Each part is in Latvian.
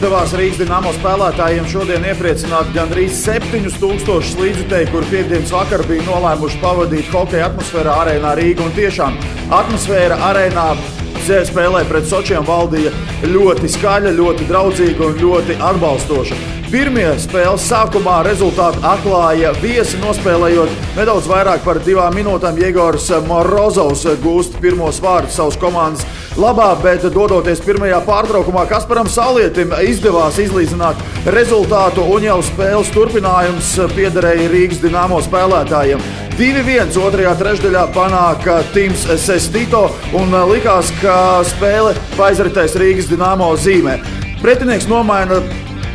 izdevās Rīgas Dinamo spēlētājiem šodien iepriecināt gandrīz 7000 līdzjutēju, kur piekdienas vakar bija nolēmuši pavadīt hokeja atmosfērā arēnā Rīga. Un tiešām atmosfēra arēnā spēlē pret Sočiem valdīja ļoti skaļa, ļoti draudzīga un ļoti atbalstoša. Pirmie spēles sākumā rezultātu atklāja viesi, nospēlējot nedaudz vairāk par 2 minūtēm. Jegors Morozovs gūst pirmos vārdus savas komandas labā, bet dodoties pirmajā pārtraukumā Kasparam Saulietim izdevās izlīdzināt rezultātu un jau spēles turpinājums piederēja Rīgas Dinamo spēlētājiem. 2-1 otrajā trešdaļā panāk Tims Sestito un likās, ka spēle aizritēs Rīgas Dinamo zīmē. Pretinieks nomaina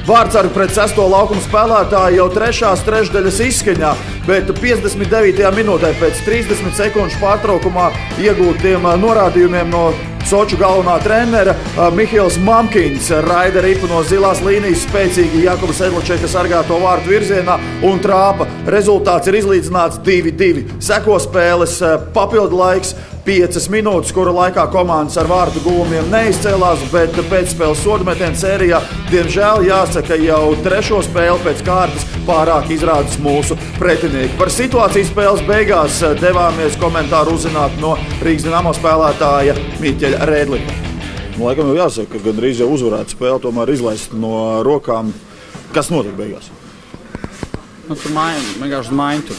vārdsargu pret 6. laukuma spēlētāju jau 3. trešdaļas izskaņā, bet 59. minūtē pēc 30 sekundžu pārtraukumā iegūtiem norādījumiem no Soču galvenā trenera Mihails Mamkins raida ripu no zilās līnijas spēcīgi Jakuba Sedlačeka sargāto vārtu virzienā un trāpa. Rezultāts ir izlīdzināts 2-2. Seko spēles papildu laiks 5 minūtes, kura laikā komandas ar vārtu guvumiem neizcēlās, bet pēcspēles sodametienu sērijā, diemžēl jāsaka, jau 3. spēli pēc kārtas pārāk izrādas mūsu pretinieki. Par situāciju spēles beigās devāmies komentāru uzzināt no Rīgas Dinamo spēlētāja Miķeļa Rēdlika. Laikam jau jāsaka, ka gandrīz jau uzvarētu spēli, tomēr izlaist no rokām. Kas notika beigās? Tur vienkārši maiņa, tur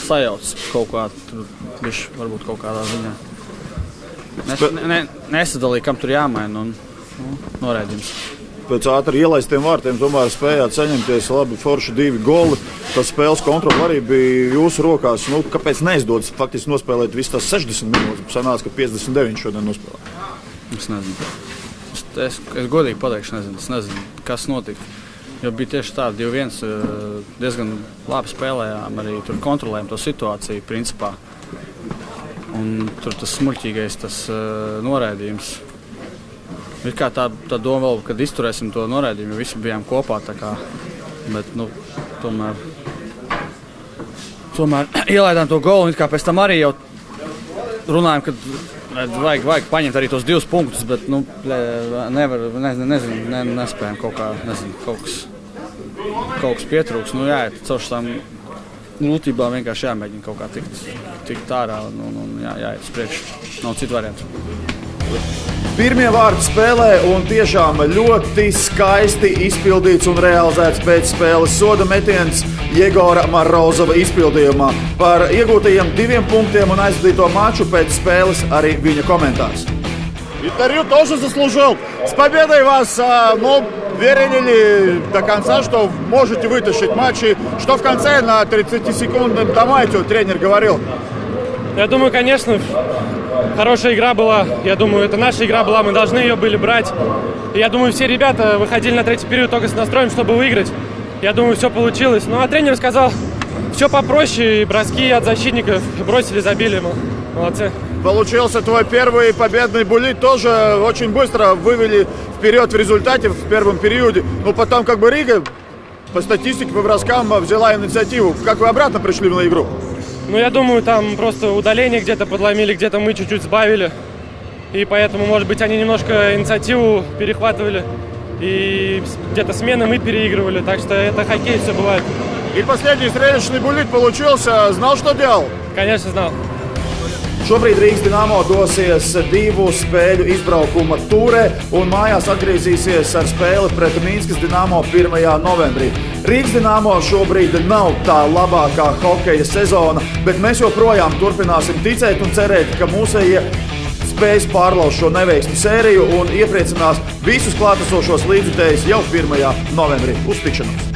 sajauc kaut kā, tur bišķi varbūt kaut kādā ziņā. Nesadalīja, kam tur jāmaina un noraidījums. Pēc ātri ielaistiem vārtiem tomēr spējāt saņemties labi forši 2 goli. Tas spēles kontrole arī bija jūsu rokās. Kāpēc neizdodas faktiski nospēlēt visas tās 60 minūtes? Sanāca, ka 59 šodien nospēlē. Es nezinu. Es godīgi pateikšu, nezinu, kas notika. Jo bija tieši tā, 2-1 diezgan labi spēlējām, arī tur kontrolējām to situāciju principā. Un tur tas smuļķīgais, tas noraidījums. Ir kā tā doma vēl, kad izturēsim to noraidījumu, jo visi bijām kopā tā kā. Bet, tomēr ielaidām to golu un it kā pēc tam arī jau runājam, ka vajag paņemt arī tos 2 punktus, bet, nespējam kaut kā, kaut kas pietrūks. Jāiet caur šām grūtībām, vienkārši jāmēģina kaut kā tikt ārā un jāiet uz priekšu. Nav citu variantu. Pirmie vārti spēlē un tiešām ļoti skaisti izpildīts un realizēts pēcspēles soda metiens Jegora Morozova izpildījumā. Par iegūtajiem 2 punktiem un aizvadīto maču pēc spēles arī viņa komentārs. Интервью тоже заслужил. С победой вас, верили ли до конца, что можете вытащить матч? И что в конце на 30-секундном таймауте тренер говорил? Я думаю, конечно, хорошая игра была. Я думаю, это наша игра была, мы должны ее были брать. И я думаю, все ребята выходили на 3-й период только с настроем, чтобы выиграть. Я думаю, все получилось. А тренер сказал, все попроще, и броски от защитников бросили, забили. Молодцы. Получился твой первый победный буллит, тоже очень быстро вывели вперед в результате в первом периоде. Потом Рига по статистике, по броскам взяла инициативу. Как вы обратно пришли на игру? Я думаю, там просто удаление где-то подломили, где-то мы чуть-чуть сбавили. И поэтому, может быть, они немножко инициативу перехватывали. И где-то смены мы переигрывали. Так что это хоккей, все бывает. И последний зрелищный буллит получился. Знал, что делал? Конечно, знал. Šobrīd Rīgas Dinamo dosies 2 spēļu izbraukuma turē un mājās atgriezīsies ar spēli pret Minskas Dinamo 1. novembrī. Rīgas Dinamo šobrīd nav tā labākā hokeja sezona, bet mēs joprojām turpināsim ticēt un cerēt, ka mūsējie spēs pārlauzt šo neveiksmu sēriju un iepriecinās visus klātesošos līdzjutējus jau 1. novembrī. Uz tikšanos!